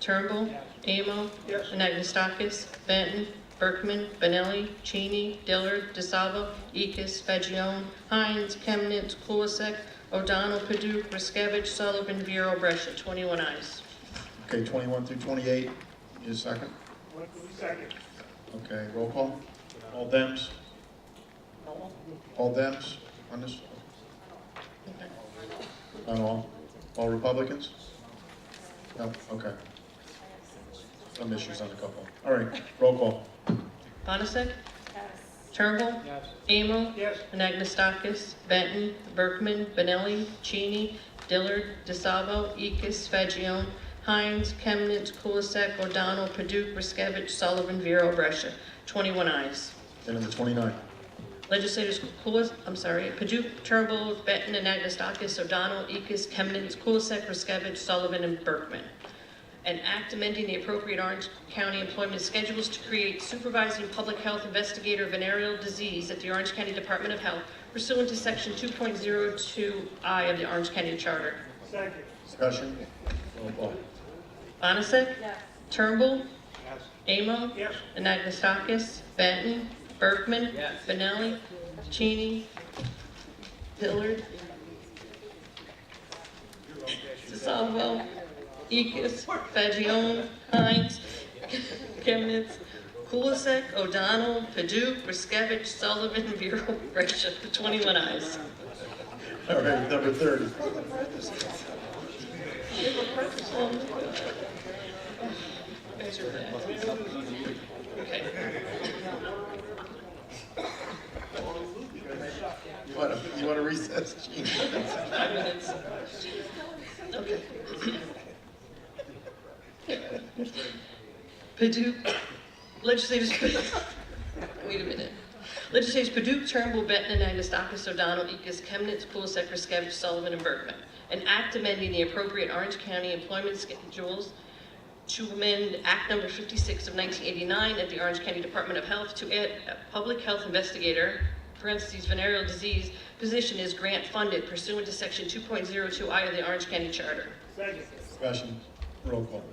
Turnbull. Yes. Amo. Yes. Anagnestakis. Benton. Berkman. Benelli. Cheney. Dillard. DeSalvo. Ekis. Fagione. Hines. Chemnitz. Kulisek. O'Donnell. Paduk. Riskevich. Sullivan. Vero. Brescia. 21 ayes. Okay, 21 through 28. Need a second? Second. Okay, roll call. All Dems? All Dems on this? Not all? All Republicans? No, okay. Some issues on a couple. All right, roll call. Bonasek. Yes. Turnbull. Yes. Amo. Yes. Anagnestakis. Benton. Berkman. Benelli. Cheney. Dillard. DeSalvo. Ekis. Fagione. Hines. Chemnitz. Kulisek. O'Donnell. Paduk. Riskevich. Sullivan. Vero. Brescia. 21 ayes. Then number 29. Legislators Paduk, Turnbull, Benton, Anagnestakis, O'Donnell, Ekis, Chemnitz, Kulisek, Riskevich, Sullivan, and Berkman. An act amending the appropriate Orange County employment schedules to create supervising public health investigator venereal disease at the Orange County Department of Health pursuant to section 2.02I of the Orange County Charter. Second. Discussion? Roll call. Bonasek. Yes. Turnbull. Yes. Amo. Yes. Anagnestakis. Benton. Berkman. Yes. Benelli. Cheney. Dillard. DeSalvo. Ekis. Fagione. Hines. Chemnitz. Kulisek. O'Donnell. Paduk. Riskevich. Sullivan. Vero. Brescia. 21 ayes. All right, number 30. Okay. You want to recess, Gene? 5 minutes. Okay. Paduk, legislators, wait a minute. Legislators Paduk, Turnbull, Benton, Anagnestakis, O'Donnell, Ekis, Chemnitz, Kulisek, Riskevich, Sullivan, and Berkman. An act amending the appropriate Orange County employment schedules to amend Act Number 56 of 1989 at the Orange County Department of Health to add a public health investigator, parentheses, venereal disease, position is grant funded pursuant to section 2.02I of the Orange County Charter. Second. Discussion? Roll call.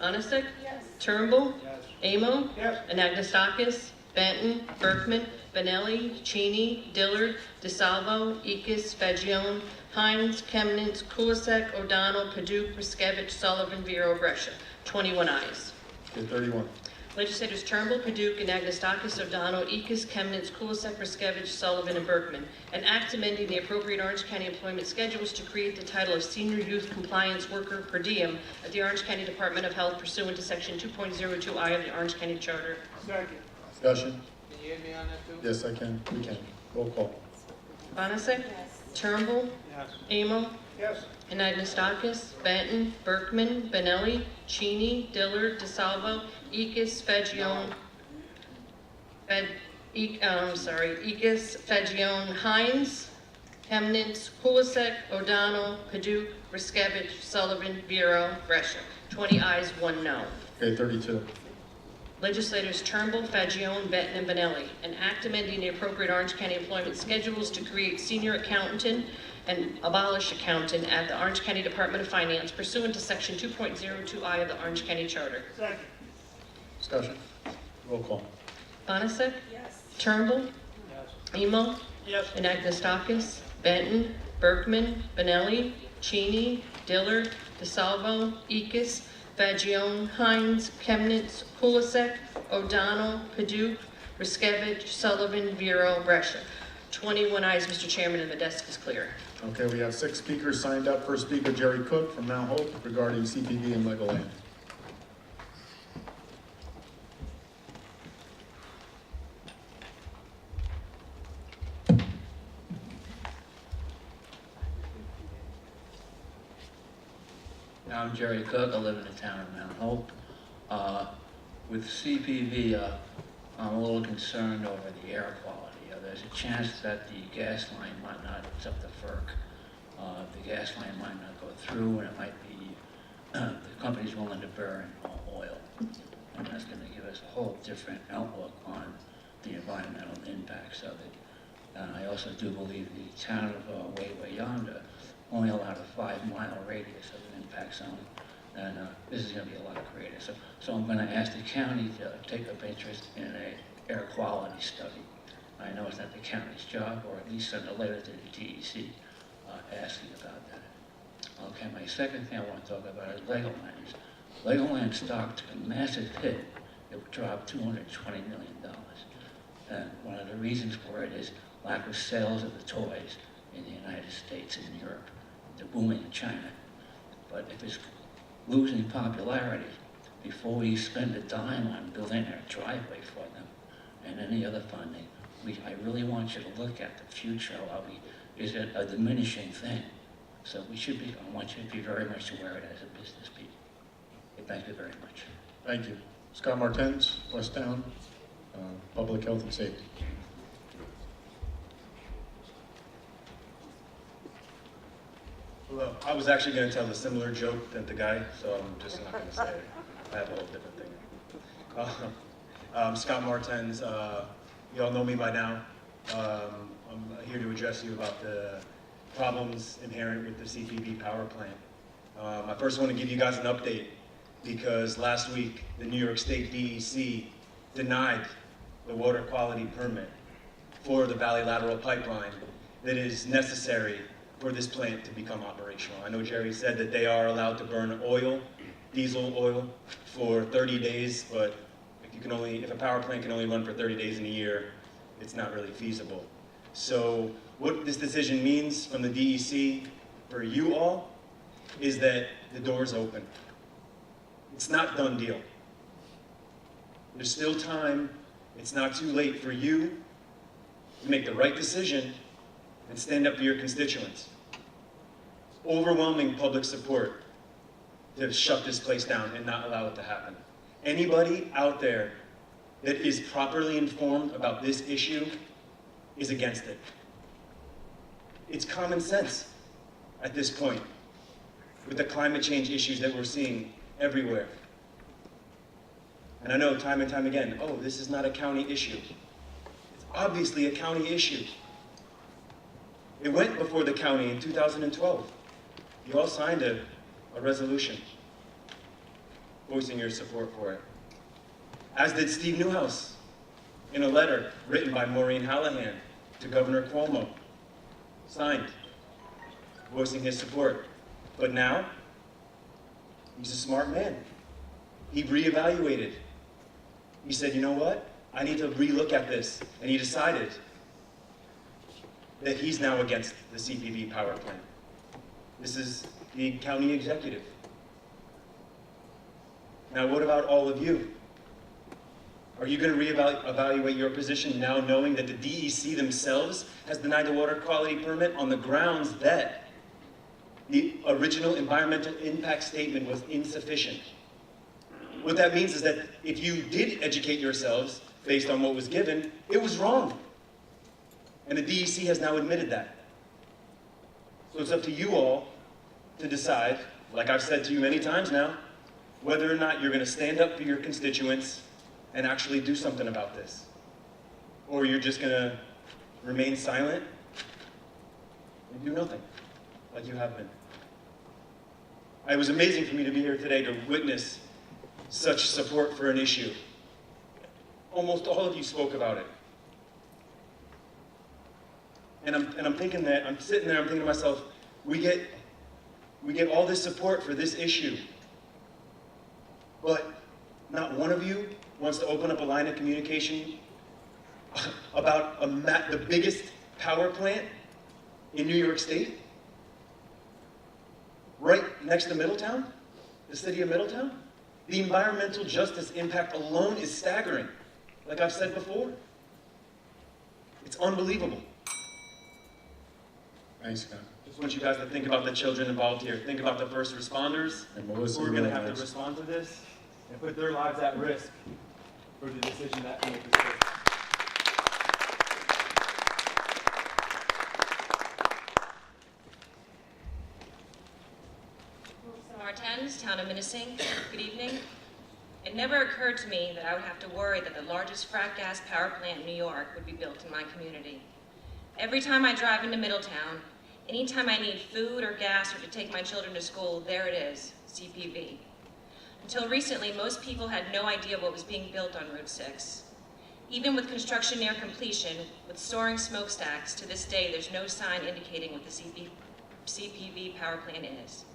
Onasek. Yes. Turnbull. Yes. Amo. Yes. Anagnestakis. Benton. Berkman. Benelli. Cheney. Dillard. DeSalvo. Ekis. Fagione. Hines. Chemnitz. Kulisek. O'Donnell. Paduk. Riskevich. Sullivan. Vero. Brescia. 21 ayes. Okay, 31. Legislators Turnbull, Paduk, Anagnestakis, O'Donnell, Ekis, Chemnitz, Kulisek, Riskevich, Sullivan, and Berkman. An act amending the appropriate Orange County employment schedules to create the title of Senior Youth Compliance Worker per diem at the Orange County Department of Health pursuant to section 2.02I of the Orange County Charter. Second. Discussion? Can you hear me on that too? Yes, I can. We can. Roll call. Bonasek. Yes. Turnbull, Yes. Amo, Yes. Anagnestakis, Benton, Berkman, Benelli, Cheney, Dillard, DeSalvo, Ekis, Fagione, Ekis, Fagione, Hines, Chemnitz, Kulisek, O'Donnell, Paduk, Riskevich, Sullivan, Vero, Brescia. 20 ayes, 1 no. Okay, 32. Legislators Turnbull, Fagione, Benton, and Benelli. An act amending the appropriate Orange County employment schedules to create senior accountant and abolish accountant at the Orange County Department of Finance pursuant to section 2.02I of the Orange County Charter. Second. Discussion? Roll call. Bonasek. Yes. Turnbull, Yes. Amo, Yes. Anagnestakis, Benton, Berkman, Benelli, Cheney, Dillard, DeSalvo, Ekis, Fagione, Hines, Chemnitz, Kulisek, O'Donnell, Paduk, Riskevich, Sullivan, Vero, Brescia. 21 ayes, Mr. Chairman, and the desk is clear. Okay, we have 6 speakers signed up. First speaker, Jerry Cook from Mount Hope regarding CPV and Legoland. I'm Jerry Cook. I live in the town of Mount Hope. With CPV, I'm a little concerned over the air quality. There's a chance that the gas line might not, it's up to FERC, the gas line might not go through, and it might be, the company's willing to burn oil. And that's going to give us a whole different outlook on the environmental impacts of it. And I also do believe the town of Way Yonder only allowed a 5-mile radius of an impact zone. and this is going to be a lot greater. So I'm going to ask the county to take up interest in an air quality study. I know it's not the county's job, or at least send a letter to the DEC asking about that. Okay, my second thing I want to talk about is Legoland. Legoland stock took a massive hit. It dropped $220 million. And one of the reasons for it is lack of sales of the toys in the United States and Europe. They're booming in China. But if it's losing popularity, before we spend a dime on building a driveway for them and any other funding, I really want you to look at the future. Is it a diminishing thing? So I want you to be very much aware of it as a business people. Thank you very much. Thank you. Scott Martens, West Town, Public Health and Safety. Well, I was actually going to tell a similar joke than the guy, so I'm just not going to say it. I have a whole different thing. Scott Martens, you all know me by now. I'm here to address you about the problems inherent with the CPV power plant. I first want to give you guys an update because last week the New York State DEC denied the water quality permit for the Valley Lateral Pipeline that is necessary for this plant to become operational. I know Jerry said that they are allowed to burn oil, diesel oil, for 30 days, but if a power plant can only run for 30 days in a year, it's not really feasible. So what this decision means from the DEC for you all is that the door's open. It's not done deal. There's still time. It's not too late for you to make the right decision and stand up for your constituents. Overwhelming public support to shut this place down and not allow it to happen. Anybody out there that is properly informed about this issue is against it. It's common sense at this point with the climate change issues that we're seeing everywhere. And I know time and time again, oh, this is not a county issue. It's obviously a county issue. It went before the county in 2012. You all signed a resolution voicing your support for it. As did Steve Newhouse in a letter written by Maureen Hallahan to Governor Cuomo, signed, voicing his support. But now, he's a smart man. He reevaluated. He said, you know what? I need to relook at this. And he decided that he's now against the CPV power plant. This is the county executive. Now, what about all of you? Are you going to reevaluate your position now knowing that the DEC themselves has denied the water quality permit on the grounds that the original environmental impact statement was insufficient? What that means is that if you did educate yourselves based on what was given, it was wrong. And the DEC has now admitted that. So it's up to you all to decide, like I've said to you many times now, whether or not you're going to stand up for your constituents and actually do something about this. Or you're just going to remain silent and do nothing, like you have been. It was amazing for me to be here today to witness such support for an issue. Almost all of you spoke about it. And I'm thinking that, I'm sitting there, I'm thinking to myself, we get all this support for this issue, but not one of you wants to open up a line of communication about the biggest power plant in New York State, right next to Middletown, the city of Middletown. The environmental justice impact alone is staggering, like I've said before. It's unbelievable. Thanks, Scott. Just want you guys to think about the children involved here. Think about the first responders And Melissa, who are you going to have have to next. respond to this and put their lives at risk for the decision that we make this case. Martens, Town of Minisink. Good evening. It never occurred to me that I would have to worry that the largest frac gas power plant in New York would be built in my community. Every time I drive into Middletown, anytime I need food or gas or to take my children to school, there it is, CPV. Until recently, most people had no idea what was being built on Route 6. Even with construction near completion, with soaring smokestacks, to this day there's no sign indicating what the CPV power plant is.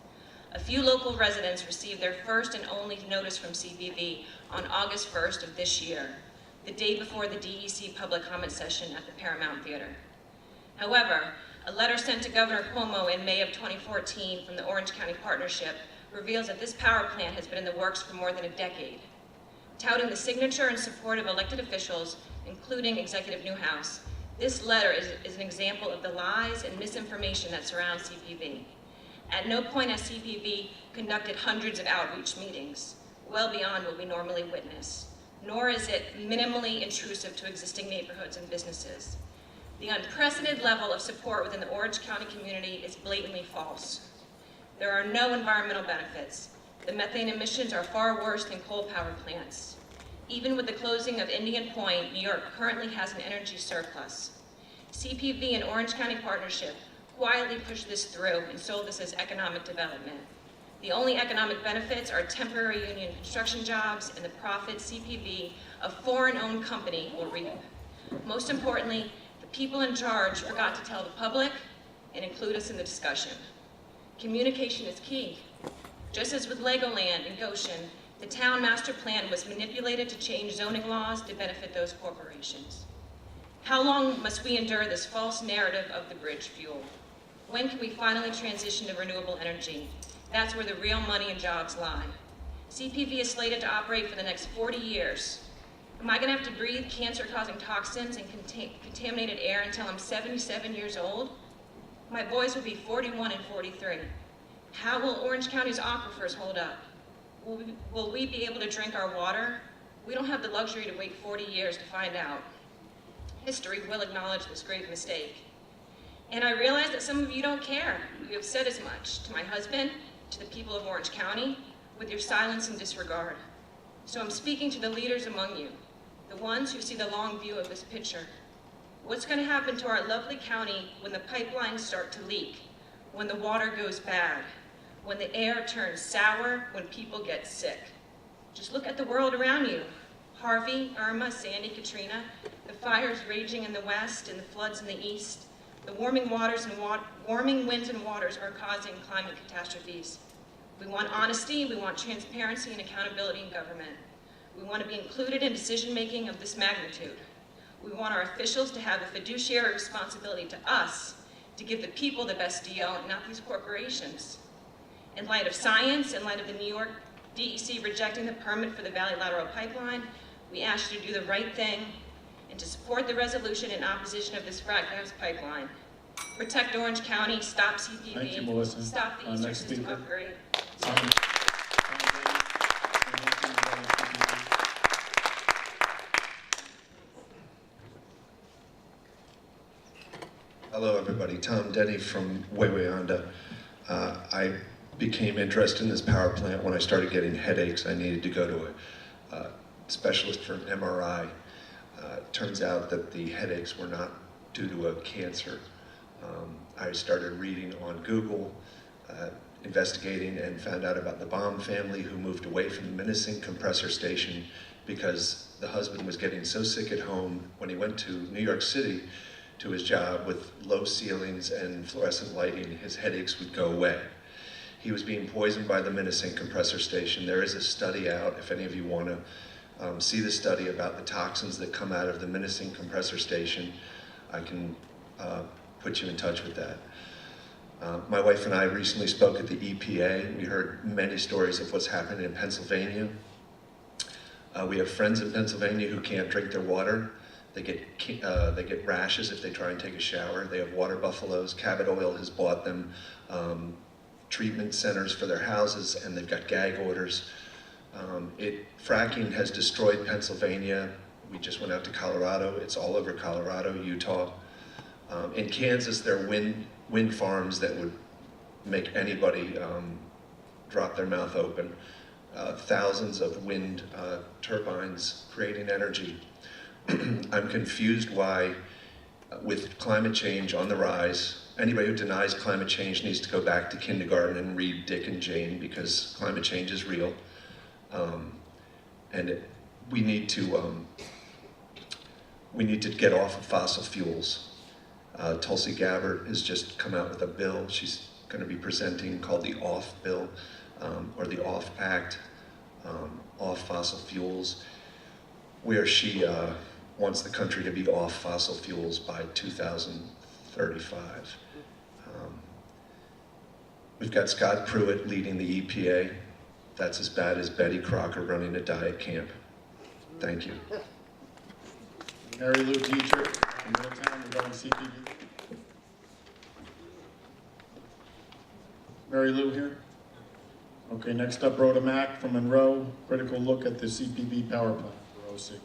A few local residents received their first and only notice from CPV on August 1st of this year, the day before the DEC public comment session at the Paramount Theater. However, a letter sent to Governor Cuomo in May of 2014 from the Orange County Partnership reveals that this power plant has been in the works for more than a decade. Touting the signature and support of elected officials, including Executive Newhouse, this letter is an example of the lies and misinformation that surround CPV. At no point has CPV conducted hundreds of outreach meetings, well beyond what we normally witness, nor is it minimally intrusive to existing neighborhoods and businesses. The unprecedented level of support within the Orange County community is blatantly false. There are no environmental benefits. The methane emissions are far worse than coal power plants. Even with the closing of Indian Point, New York currently has an energy surplus. CPV and Orange County Partnership quietly pushed this through and sold this as economic development. The only economic benefits are temporary union construction jobs and the profits CPV, a foreign-owned company, will reap. Most importantly, the people in charge forgot to tell the public and include us in the discussion. Communication is key. Just as with Legoland and Goshen, the town master plan was manipulated to change zoning laws to benefit those corporations. How long must we endure this false narrative of the bridge fuel? When can we finally transition to renewable energy? That's where the real money and jobs lie. CPV is slated to operate for the next 40 years. Am I going to have to breathe cancer-causing toxins and contaminated air until I'm 77 years old? My boys will be 41 and 43. How will Orange County's aquifers hold up? Will we be able to drink our water? We don't have the luxury to wait 40 years to find out. History will acknowledge this grave mistake. And I realize that some of you don't care. You have said as much to my husband, to the people of Orange County, with your silence and disregard. So I'm speaking to the leaders among you, the ones who see the long view of this picture. What's going to happen to our lovely county when the pipelines start to leak, when the water goes bad, when the air turns sour, when people get sick? Just look at the world around you. Harvey, Irma, Sandy, Katrina, the fires raging in the west and the floods in the east. The warming winds and waters are causing climate catastrophes. We want honesty, we want transparency and accountability in government. We want to be included in decision-making of this magnitude. We want our officials to have a fiduciary responsibility to us to give the people the best deal, not these corporations. In light of science, in light of the New York DEC rejecting the permit for the Valley Lateral Pipeline, we ask you to do the right thing and to support the resolution in opposition of this frac gas pipeline. Protect Orange County, stop CPV, Thank you, Melissa. stop the Eastern Next System speaker. upgrade. Hello, everybody. Tom Denny from Wawayanda. I became interested in this power plant when I started getting headaches. I needed to go to a specialist for an MRI. Turns out that the headaches were not due to a cancer. I started reading on Google, investigating, and found out about the Baum family who moved away from the Minisink compressor station because the husband was getting so sick at home when he went to New York City to his job with low ceilings and fluorescent lighting, his headaches would go away. He was being poisoned by the Minisink compressor station. There is a study out, if any of you want to see the study about the toxins that come out of the Minisink compressor station. I can put you in touch with that. My wife and I recently spoke at the EPA. We heard many stories of what's happening in Pennsylvania. We have friends in Pennsylvania who can't drink their water. They get rashes if they try and take a shower. They have water buffaloes. Cabot Oil has bought them treatment centers for their houses, and they've got gag orders. Fracking has destroyed Pennsylvania. We just went out to Colorado. It's all over Colorado, Utah. In Kansas, there are wind farms that would make anybody drop their mouth open. Thousands of wind turbines creating energy. I'm confused why, with climate change on the rise, anybody who denies climate change needs to go back to kindergarten and read Dick and Jane, because climate change is real. We need to get off of fossil fuels. Tulsi Gabbard has just come out with a bill she's going to be presenting called the OFF Bill, or the OFF Act, off fossil fuels, where she wants the country to be off fossil fuels by 2035. We've got Scott Pruitt leading the EPA. That's as bad as Betty Crocker running a diet camp. Thank you. Mary Lou Dietrich from Middletown regarding CPV. Mary Lou here? Okay, next up, Rhoda Mack from Monroe, critical look at the CPV power plant for OC.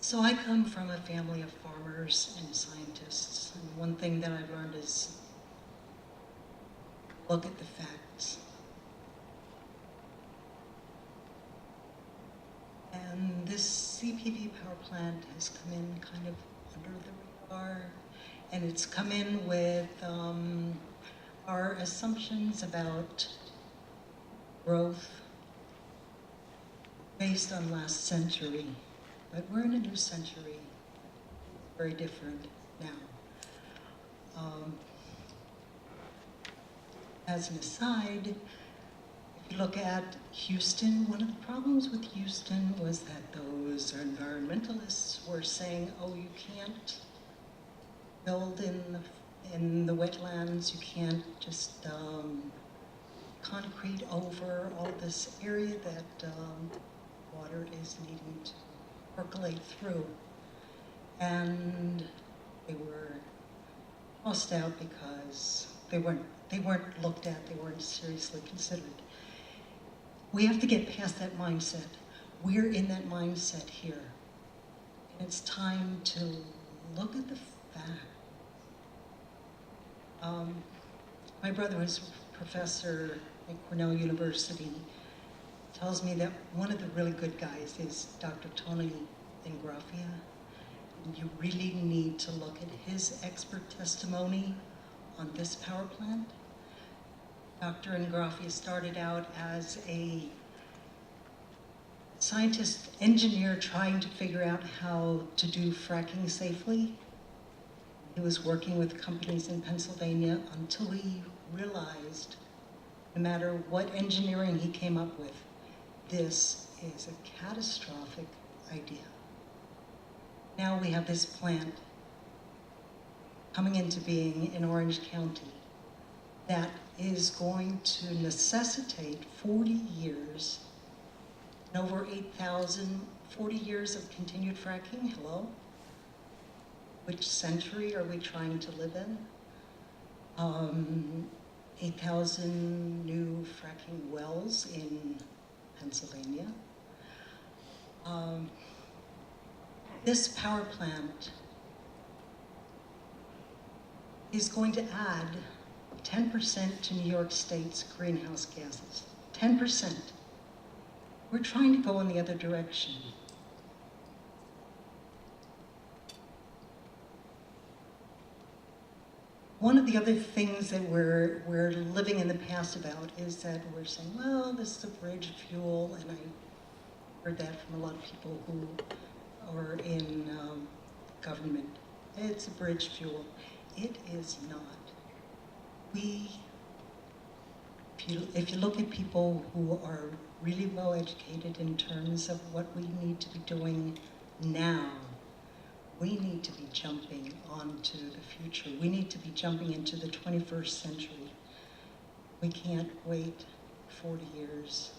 So I come from a family of farmers and scientists, and one thing that I've learned is look at the facts. And this CPV power plant has come in kind of under the radar, and it's come in with our assumptions about growth based on last century. But we're in a new century, very different now. As an aside, if you look at Houston, one of the problems with Houston was that those environmentalists were saying, oh, you can't build in the wetlands, you can't just concrete over all this area that water is needing to percolate through. And they were tossed out because they weren't looked at, they weren't seriously considered. We have to get past that mindset. We're in that mindset here. And it's time to look at the fact. My brother was a professor at Cornell University. Tells me that one of the really good guys is Dr. Tony Ingraffia. And you really need to look at his expert testimony on this power plant. Dr. Ingraffia started out as a scientist engineer trying to figure out how to do fracking safely. He was working with companies in Pennsylvania until he realized no matter what engineering he came up with, this is a catastrophic idea. Now we have this plant coming into being in Orange County that is going to necessitate 40 years, and over 40 years of continued fracking. Hello? Which century are we trying to live in? 8,000 new fracking wells in Pennsylvania. This power plant is going to add 10% to New York State's greenhouse gases. 10%. We're trying to go in the other direction. One of the other things that we're living in the past about is that we're saying, well, this is a bridge fuel, and I heard that from a lot of people who are in government. It's a bridge fuel. It is not. If you look at people who are really well educated in terms of what we need to be doing now, we need to be jumping onto the future. We need to be jumping into the 21st century. We can't wait 40 years.